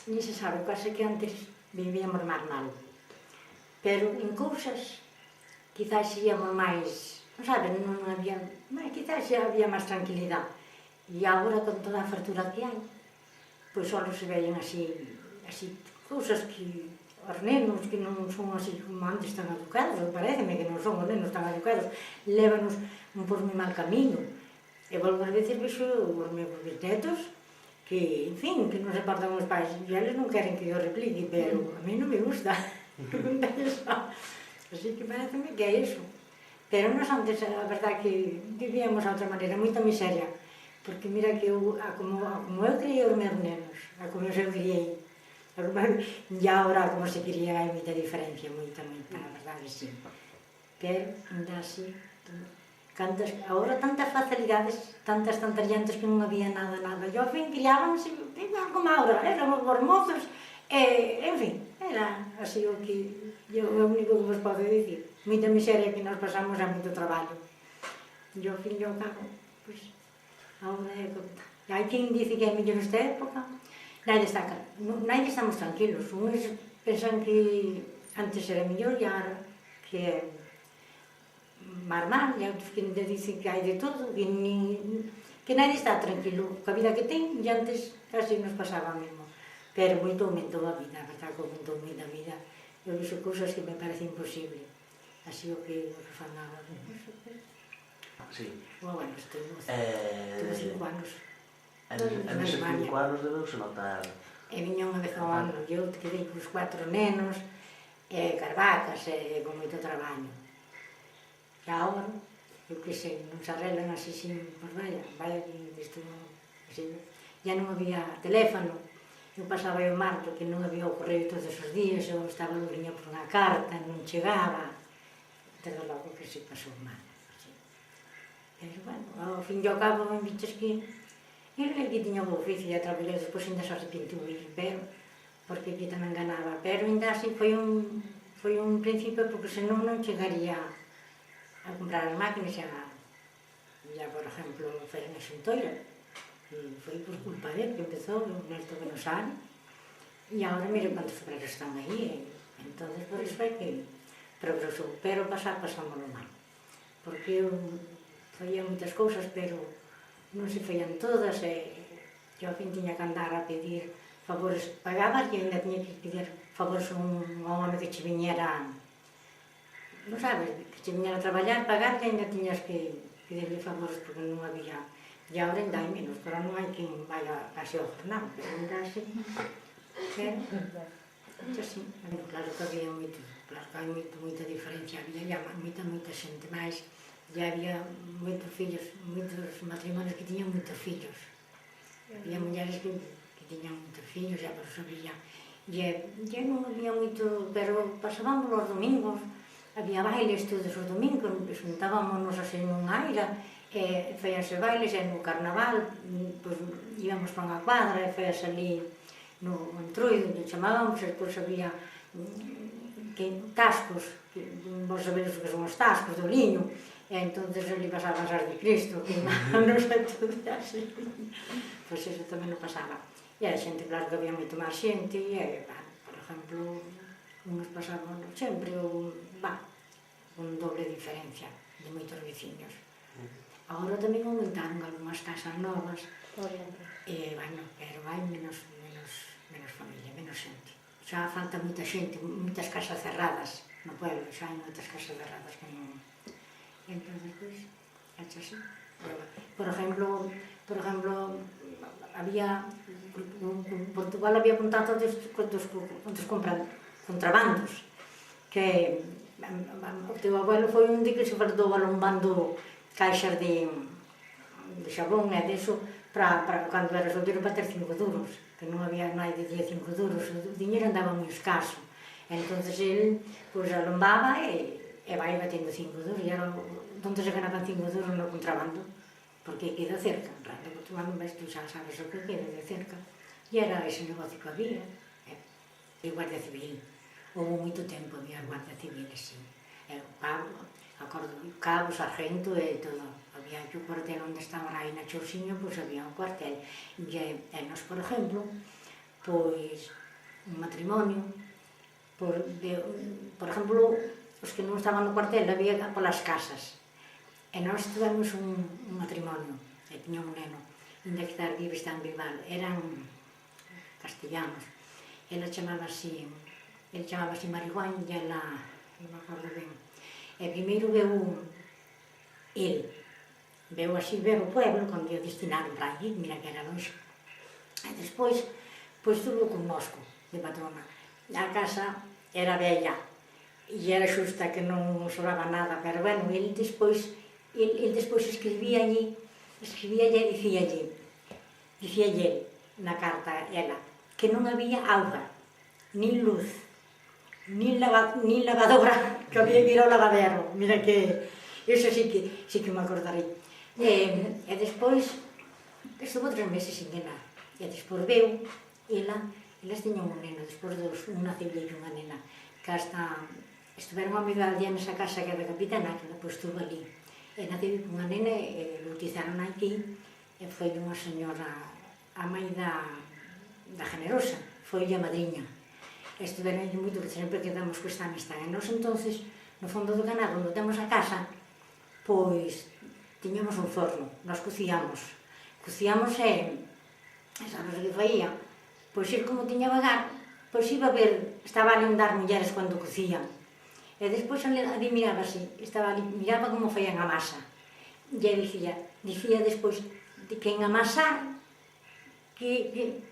Ni se sabe, quase que antes vivíamos máis mal. Pero en cousas, quizás íamos máis, non sabes, non había, quizás xa había máis tranquilidade. E agora, con toda a fartura que hai, pois só se veien así cousas que os nenos que non son así como antes tan educados, pareceme que non son os nenos tan educados, lévanos por moi mal camino. E volvo ás veces vexo os meus bisnetos que, en fin, que non se partan os pais e eles non queren que eu replique, pero a mí non me gusta. Así que pareceme que é iso. Pero nós antes, a verdade que vivíamos a outra maneira, moita miseria, porque mira que eu, como eu criei os meus nenos, a como eu criei, e agora como se cría hai moita diferencia, moita, a verdade, sí. Pero, ainda así, agora tantas facilidades, tantas llantas que non había nada. E ao fin criábanse, igual como agora, eran os mozos, en fin, era así o que, o único que vos podo dicir. Moita miseria que nos pasamos a moito traballo. E ao fin e ao cabo, pois, agora é como tal. E hai quen dice que é mellor esta época, nadie estamos tranquilos. Uns pensan que antes era mellor e agora que é máis mal, e outros que dicen que hai de todo, que nadie está tranquilo coa vida que ten, e antes casi nos pasaba o mesmo. Pero moito aumentou a vida, a verdade que aumentou moito a vida. Eu vexo cousas que me parece imposible. Así o que fan agora. Sí. Bueno, estuve 5 anos. Neses 5 anos debeuse notar. E viña unha vez ao ano, e eu quedei cos 4 nenos, carvacas, con moito traballo. E agora, eu que sei, non se arreglan así sin, pues vaya que isto non, así, ya non había teléfono, eu pasaba o mar porque non había o correo todos os días, eu estaba louriña por unha carta, non chegaba, desde logo que se pasou mal. Pero, bueno, ao fin e ao cabo, me viches que eu aquí tiña o oficio e a traballar, despois ainda se arrepentiu ir, pero, porque aquí tamén ganaba, pero ainda así foi un principio, porque senón non chegaría a comprar as máquinas ya, por exemplo, foi na Xuntoira, e foi por culpa dele que empezou, un neto que non sabe, e agora mire quantos obreros están aí, entón, por iso é que progresou, pero pasámoslo mal, porque eu faía moitas cousas, pero non se faían todas, e ao fin tiña que andar a pedir favores, pagabas e ainda tiña que pedir favores a un home que che viñera, non sabes, que che viñera a traballar, pagar, e ainda tiñas que pedirle favores porque non había, e agora ainda hai menos, pero non hai quen vaya case ao jornal, pero ainda así, pero, así, claro que había moito, claro que hai moita diferencia, había moita xente máis, e había moitos fillos, moitos matrimonios que tiñan moitos fillos, había mulleres que tiñan moitos fillos, e por eso había, e non había moito, pero pasábamos os domingos, había bailes todos os domingos, xuntábamos así nunha aira, e feianse bailes, e no carnaval, pois íbamos para unha cuadra, e feiase ali no Entroido, que chamábamos, e depois había tascos, vos sabedes o que son os tascos do liño, e entón ali pasaban as de Cristo, que non sei tudo así, pois iso tamén non pasaba. E a xente, claro que había moito máis xente, e, por exemplo, uns pasaban sempre un doble diferencia de moitos veciños. Agora tamén aumentaron algunhas casas novas, pero hai menos familia, menos xente. Xa falta moita xente, moitas casas cerradas no pueblo, xa hai moitas casas cerradas que non... Entón, pois, hecho así. Por exemplo, había, en Portugal había contacto dos contrabandos, que o teu abuelo foi un que se fardou alombando caixas de xabón e deso para cando era solteiro para ter 5 duros, que non había nadie que día 5 duros, o diñeiro andaba moi escaso. Entón, ele alombaba e vai batendo 5 duros, e era onde se ganaban 5 duros no contrabando, porque queda cerca, en Randa Portugal, tú xa sabes o que queda de cerca, e era ese negocio que había, e Guardia Civil, houve moito tempo había Guardia Civil, así, o cabo, sargento e todo, había que o cuartel onde estaban aí na Chorxiño, pois había un cuartel, e nós, por exemplo, pois, un matrimonio, por exemplo, os que non estaban no cuartel había polas casas, e nós tivemos un matrimonio, e tiña un neno, ainda que está en Bilbao, eran castellanos, ele chamábase Marihuán e ela, non me acordo ben, e primeiro veu así ver o pueblo, cando ia destinaron para allí, mira que era longe, e despois, pois estuvo connosco, de patrona. A casa era bella, e era xusta que non sobraba nada, pero bueno, ele despois escribíalle e dicíalle na carta ela, que non había auga, nin luz, nin lavadora, que había que ir ao lavadero. Mira que, eso sí que me acordarei. E despois, estuvo 3 meses sin nena, e despois veu, elas tiñan un neno, despois un naceulle e unha nena, que hasta estiveron a medio día nesa casa que era da capitana, que depois estuvo ali. E naceu unha nena, e bautizaron aquí, e foi unha señora, a mãe da Generosa, foi a madriña. Estiveron aí moito, que sempre quedamos con esta amistad. E nós, entonces, no fondo do canal, onde temos a casa, pois, tiñamos un forno, nós cocíamos e, sabes o que faía? Pois, ir como tiña vagar, pois iba a ver, estaba ali das mulleres cando cocían. E despois ali miraba así, miraba como faían a masa. E dicía despois que en amasar, que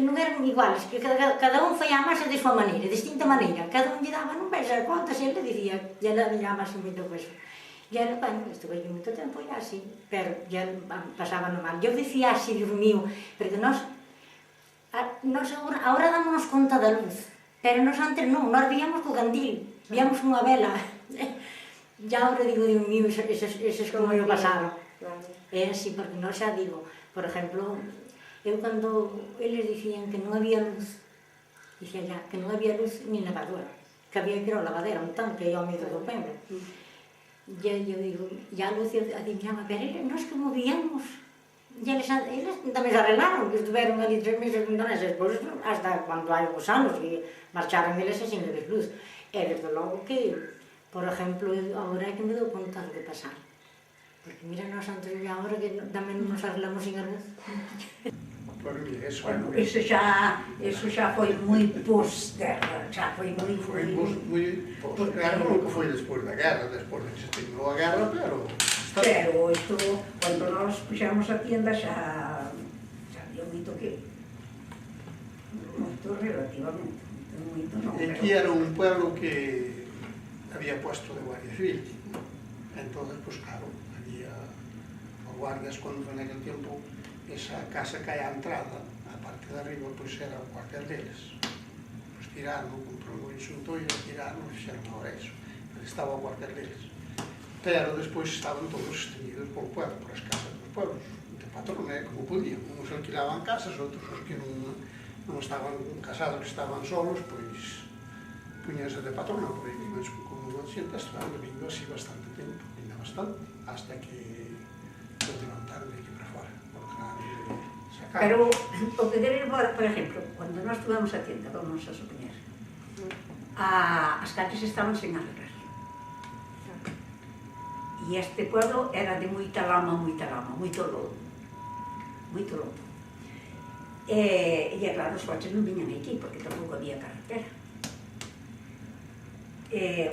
non eran iguales, que cada un faía a masa de súa maneira, de distinta maneira. Cada un lle daba, non vais a contas, e ele dicía, e ela miraba así moito coisa. E era, bueno, estuve aí moito tempo e así, pero ya pasaba no mal. Eu dicía así, Dios mío, porque nós agora dámonos conta da luz, pero nós antes non, nós víamos co candil, víamos unha vela. E agora digo, Dios mío, eses como eu pasaba. É así, porque nós xa digo, por exemplo, eu cando eles dicían que non había luz, dicía ya, que non había luz nin lavadora, que había que ir ao lavadero, entón, que ia ao medio do pueblo. E eu digo, e a luz adivinaba, pero nós como víamos, e eles tamén se arreglaron, que estuveron ali 3 meses con dones, despois, hasta cando hai uns anos, que marcharon eles e sin leves luz. E desde logo que, por exemplo, agora é que me dou conta do que pasar. Porque mira, nós antes e agora que tamén nos arreglamos sin a luz. Bueno, eso xa foi moi posterra, xa foi moi... Foi posterra, non foi despois da guerra, despois de que se terminou a guerra, pero... Pero isto, cando nos puxamos a tienda xa había moito que... Moito relativamente, moito non. E aquí era un pueblo que había puesto de Guardia Civil. Entón, pues claro, había os guardias cando en aquel tempo esa casa que hai á entrada, a parte de arriba, pois era o cuartel deles. Pois tiraron, comprou o insulto e tiraron e fixeron ahora iso. Pero estaba o cuartel deles. Pero despois estaban todos extendidos polo pueblo, por as casas dos pueblos, de patrón, como podían. Uns alquilaban casas, outros os que non estaban casados, que estaban solos, pois puñanse de patrón, por aí, como non xente, estaban vindo así bastante tempo, ainda bastante, hasta que se levantaron de aquí para fora. Pero o que querer, por exemplo, cando nós tuvamos a tienda, vamos a supoñer, as calles estaban sen arreglar. E este pueblo era de moita lama, moito lodo. Moito lodo. E claro, os coches non viñan aquí, porque tampouco había carretera.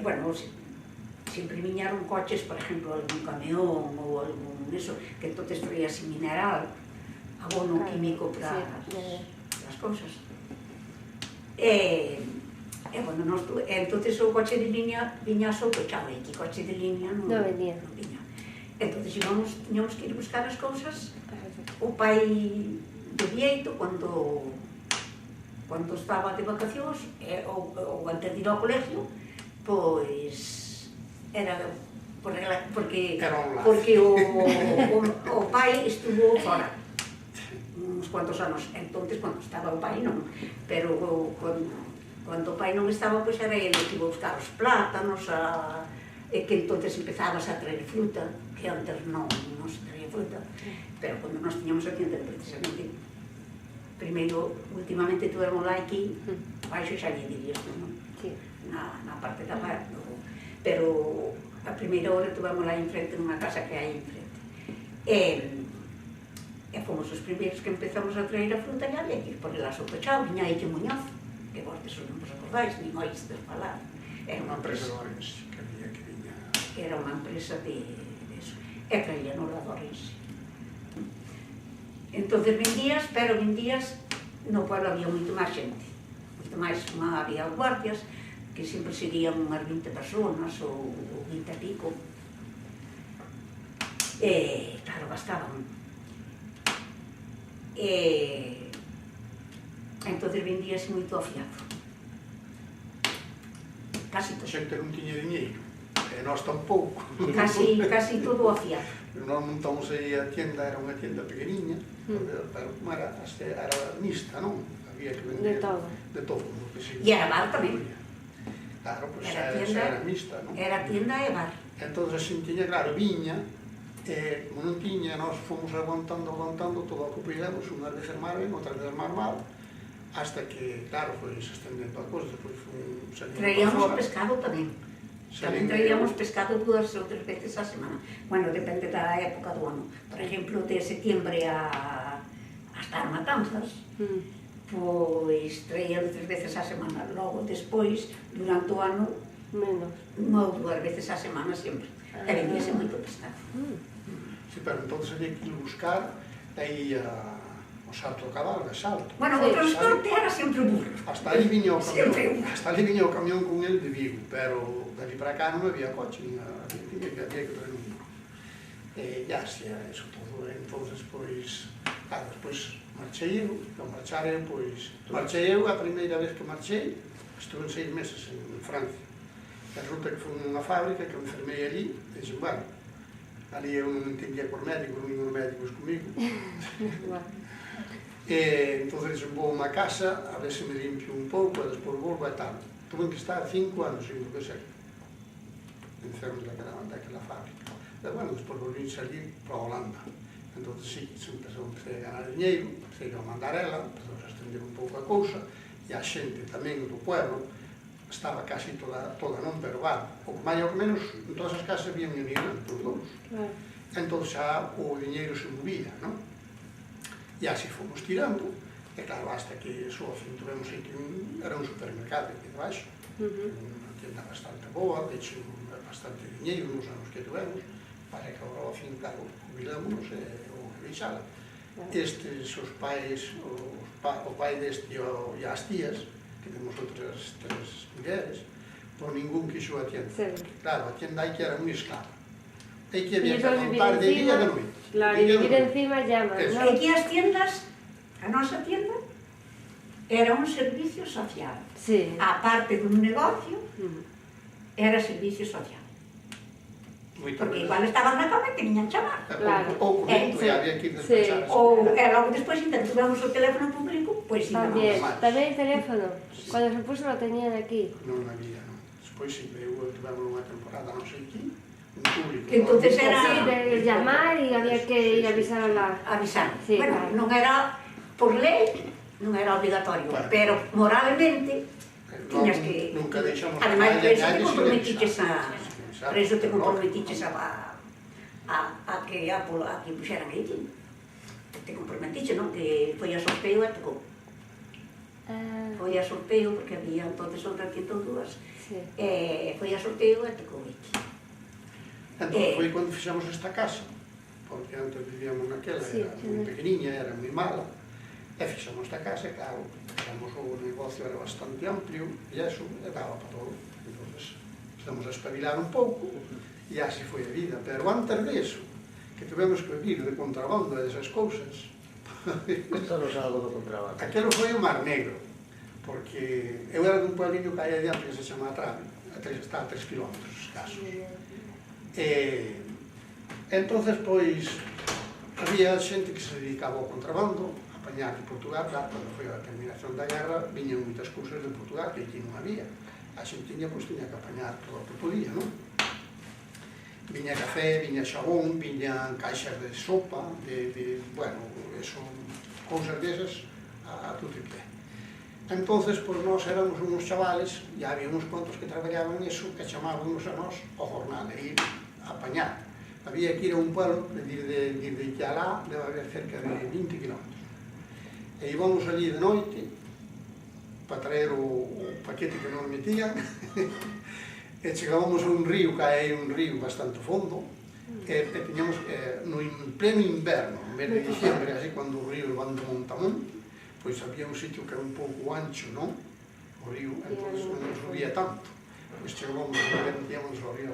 Bueno, sempre viñaron coches, por exemplo, algún camión ou algún eso, que entonces traíase mineral, abono químico para as cousas. Bueno, entonces o coche de línea viña só pechado, e que coche de línea non viña. Entonces tiñamos que ir buscar as cousas. O pai de Vieito, cando estaba de vacacións, ou antes de ir ao colegio, pois era porque o pai estuvo fora uns cuantos anos. Entonces, cando estaba o pai non, pero cando o pai non estaba, pois era ele que iba a buscar os plátanos, e que entonces empezabas a traer fruta, que antes non se traía fruta, pero cando nos tiñamos aquí, precisamente, primeiro, últimamente tuvemos lá aquí, baixo xa lle dirías, non? Na parte da mar, pero a primeira hora tuvemos lá enfrente nunha casa que hai enfrente. E fomos os primeiros que empezamos a traer a fruta e había que ir por el aso pechado, viña aí que Muñoz, que vos teso non vos acordáis, nin oístes falar. Era unha empresa de Orense, que había que viña... Era unha empresa de eso. E traía no lado Orense. Entonces vendías, pero vendías, no pueblo había moito máis xente. Moito máis, había guardias, que sempre serían unhas 20 personas ou 20 e pico. E, claro, bastaban. Entonces vendíase moito ao fiado. Casi todo. A xente non tiña diñeiro, e nós tampouco. Casi todo ao fiado. Nós montamos aí a tienda, era unha tienda pequeniña, pero como era mixta, non? Había que vender de todo. E era bar tamén. Claro, pois era mixta, non? Era tienda e bar. Entón a xentiña, claro, viña, e como non tiña, nós fomos aguantando todo o que pudemos, unhas veces mar ben, outras veces mar mal, hasta que, claro, foi se estendendo a cosa, depois traíamos pescado tamén. Tamén traíamos pescado 2 ou 3 veces a semana. Bueno, depende da época do ano. Por exemplo, de setembro hasta as matanzas, pois traía 2 veces a semana. Logo, despois, durante o ano, menos. 1 ou 2 veces a semana sempre. E vendíase moito pescado. Sí, pero entón había que ir buscar aí o salto do cabalo, de salto. Bueno, o transporte era sempre burro. Hasta ali viña o camión con el de Vigo, pero dali para cá non había coche, había que traer un burro. E así era eso todo. Entonces, pois, claro, despois marchei eu, marchei eu a primeira vez que marchei, estuve 6 meses en Francia. Resulta que foi nunha fábrica que me enfermei ali, e dixen, bueno, ali eu non entendía por médicos, non ningunos médicos comigo. E entón dixen, vou a unha casa, a ver se me limpio un pouco, e despois volvo e tal. Tuve que estar 5 anos, sin que sei, enfermo daquela fábrica. E bueno, despois volví a salir para a Holanda. Entón, sí, empecé a ganar dinheiro, empecé a mandar ela, empecé a estender un pouco a cousa, e a xente tamén do pueblo estaba casi toda non, pero vale, o que máis ou menos, en todas as casas había un inmigrante, os dous. Entón xa o diñeiro se movía, non? E así fomos tirando, e claro, hasta que só tuvemos aí que era un supermercado aquí debaixo, unha tienda bastante boa, de hecho, bastante diñeiro nos anos que tuvemos, para que agora, ao fin, claro, jubilámonos e o que deixala. Estes, os pais, o pai deste e as tías, que temos outras 3 mulheres, por ningún quixo a tienda. Claro, a tienda hai que era moi esclava. Hai que había que aguantar de día e de noite. Claro, e vivir encima llaman, non? Aquí as tiendas, a nosa tienda, era un servicio social. A parte dun negocio, era servicio social. Porque igual estaban na cama e que viñan chamar. Ou correndo, e había que ir despachar. Ou logo despois, intentamos o teléfono público, pois tamén el teléfono. Cando se puso lo tenían aquí. Non había, non. Despois si tivemos unha temporada, non sei que, en público. Entonces era... Sí, de llamar e había que ir a avisar a la... Avisar. Bueno, non era por lei, non era obligatorio, pero moralmente tiñas que... Nunca deixamos... Ademais, por eso te comprometiches a... Por eso te comprometiches a que puxeran aí. Te comprometiches, non? Que foi a sorteo e tocou. Foi a sorteo, porque había entonces outra 102, e foi a sorteo e tocou aí. Entón, foi cando fixamos esta casa, porque antes vivíamos naquela, era moi pequeniña, era moi mala, e fixamos esta casa, e claro, o negocio era bastante amplio, e eso, e daba para todo. Estamos a espabilar un pouco, e así foi a vida. Pero antes disso, que tivemos que vir de contrabando e desas cousas... Contanos algo do contrabando. Aquelo foi o Mar Negro, porque eu era dun pueblinho que hai adiante que se chama Trave, está a 3 kilómetros escasos. E entonces, pois, había xente que se dedicaba ao contrabando, a apañar de Portugal, claro, cando foi a terminación da guerra, viñan moitas cousas de Portugal que aquí non había. A xentiña, pois, tiña que apañar todo o que podía, non? Viña café, viña xabón, viñan caixas de sopa, bueno, eso, cousas desas, a tutti pie. Entonces, pois nós éramos uns chavales, e había uns cuantos que traballaban iso, que chamábamos a nós o jornal, e ir a apañar. Había que ir a un pueblo, desde aquí a lá, debe haber cerca de 20 kilómetros. E íbamos allí de noite, para traer o paquete que nos metían, e chegábamos a un río, que hai un río bastante fondo, e tiñamos, no pleno inverno, en vez de diciembre, así, cando o río van de montamón, pois había un sitio que era un pouco ancho, non? O río, entón non subía tanto. Pois chegábamos a metíamos ao río,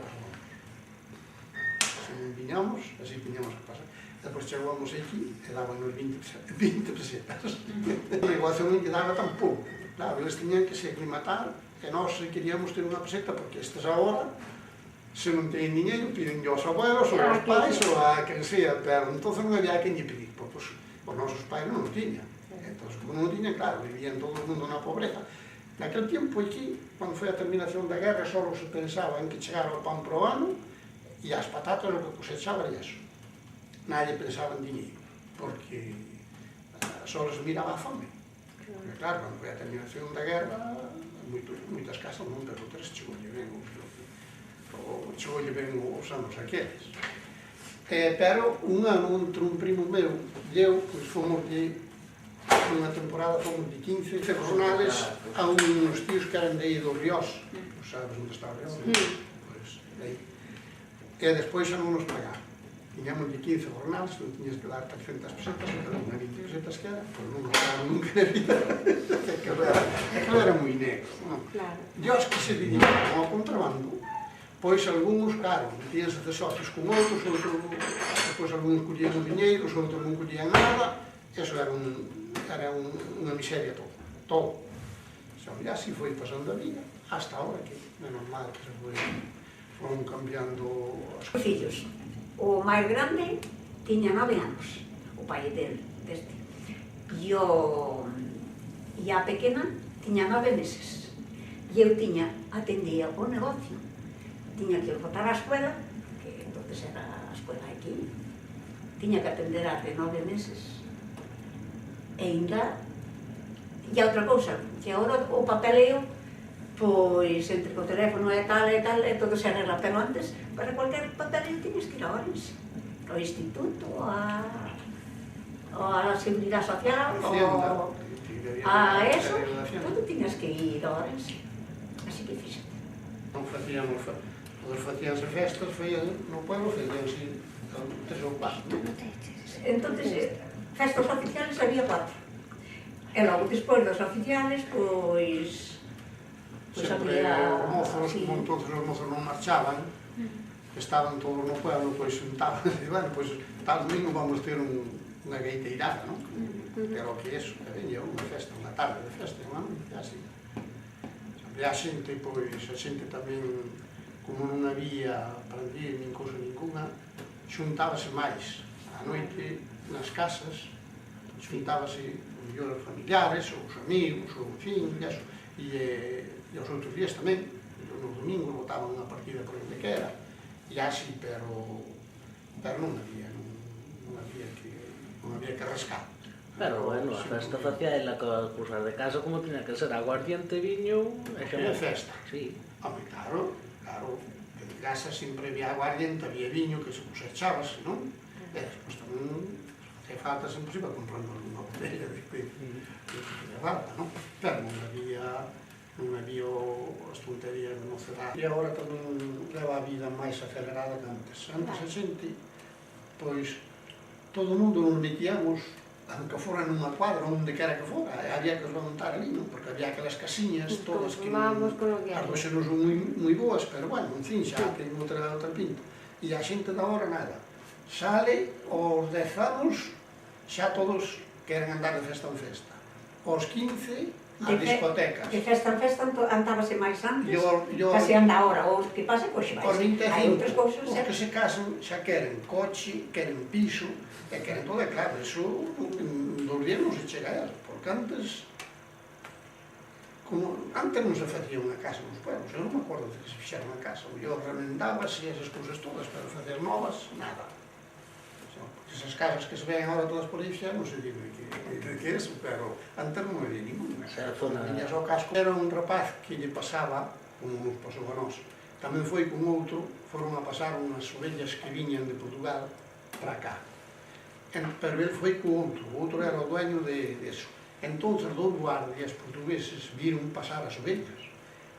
se viñamos, así viñamos a pasar. Depois chegábamos aquí e daban uns 20 pesetas. O negocio non lle daba tan pouco. Claro, eles tiñan que se aclimatar, e nós queríamos ter unha peseta, porque estes agora, se non teñen dinheiro, piden aos abuelos, ou aos pais, ou a quen sea, pero entón non había quen lle pedir, porque os nosos pais non o tiñan. Entón, como non o tiñan, claro, vivían todo o mundo na pobreza. Naquele tempo aquí, cando foi a terminación da guerra, só se pensaba en que chegara o pan pro ano, e as patatas o que cosechaba era eso. Nadie pensaba en dinheiro, porque só les miraba a fome. Porque, claro, cando foi a terminación da guerra, moitas casas non, pero outras chegoulle ben os anos aqueles. Pero un ano entre un primo meu e eu, pois fomos de unha temporada, fomos de 15 jornales a uns tíos que eran de aí do Riós, sabes onde está o Riós? Pois, aí. E despois xa non nos pagaron. Tiñamos de 15 jornales, non tiñas que dar 300 pesetas, e cada unha 20 pesetas que era, pois non nos pagaron nunca na vida. Aquilo era moi negro. Dios que se dedicaban ao contrabando, pois algúns, claro, metíanse de socios con outros, depois algúns collían o diñeiro, os outros non collían nada, eso era unha miseria todo. E así foi pasando a vida, hasta ahora, que é normal que se foron cambiando as cousas. Fillos, o máis grande tiña 9 anos, o pai deste, e a pequena tiña 9 meses, e eu atendía o negocio, tiña que botar á escuela, que entonces era a escuela aquí, tiña que atender a de 9 meses, e ainda, e outra cousa, que agora o papeleo, pois entre o teléfono e tal, todo se arregla, pero antes, para cualquier papeleo tiñes que ir a Orense, ao instituto, a Seguridade Social, a eso, todo tiñas que ir a Orense, así que fíxate. Non facíamos, todos facíanse festas, no pueblo, facíanse 3 ou 4. Entonces, festas oficiales había 4. E logo, despois das oficiales, pois había... Entonces os mozos non marchaban, estaban todos no pueblo, pois sentaban, e, bueno, pois tal domingo vamos ter unha gaiteirada, non? Pero que eso, que venía unha festa, unha tarde de festa, non? Así. E a xente, pois, a xente tamén, como non había prendir nin cousa ninguna, xuntábase máis. A noite, nas casas, xuntábase os mellores familiares, ou os amigos, ou en fin, e os outros días tamén, nos domingos botaban unha partida por onde que era, e así, pero non había que rascar. Pero, bueno, a festa facía ela cousas de casa como tiña que ser, aguardiente, viño... E festa. Sí. Home, claro, en casa sempre había aguardiente, había viño que se cosechabas, non? E despois tamén facía falta sempre se iba comprando unha botella de falta, non? Pero non había as tonterías de mocedade. E agora tamén leva a vida máis acelerada que antes. Antes a xente, pois, todo o mundo nos metíamos, aunque fora nunha cuadra, onde quera que fora, había que os montar ali, non? Porque había aquelas casiñas todas que as doxas non son moi boas, pero, bueno, en fin, xa ten outra pinta. E a xente da hora nada. Sale aos 10 anos, xa todos queren andar de festa en festa. Aos 15, a discotecas. De festa en festa andábase máis antes, casi anda ahora, ou que pase, pois vai. Os 25, hai outras cousas, os que se casan xa queren coche, queren piso, e queren todo, e claro, eso dos días non se chega a eso, porque antes non se facía unha casa nos pueblos, eu non me acordo de que se fixera unha casa, eu remendábase esas cousas todas, pero facer novas, nada. esas casas que se ven ahora todas por aí xa, non se digo de que é, pero antes non había ninguna. Viñas ao casco. Era un rapaz que lle pasaba, como nos pasou a nós, tamén foi con outro, foron a pasar unhas ovellas que viñan de Portugal para cá. Pero ele foi co outro, o outro era o dueño de eso. Entón, dous guardias portugueses viron pasar as ovellas.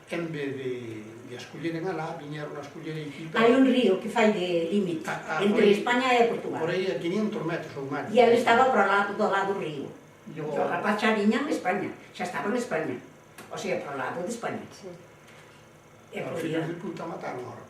En vez de as colleren alá, viñeron as colleren aquí. Hai un río que fai de límite entre España e Portugal. Por aí a 500 metros ou máis. E ele estaba do lado do río. E o rapaz xa viña en España, xa estaba en España. O sea, pro lado de España. Os fillos de puta mataron ao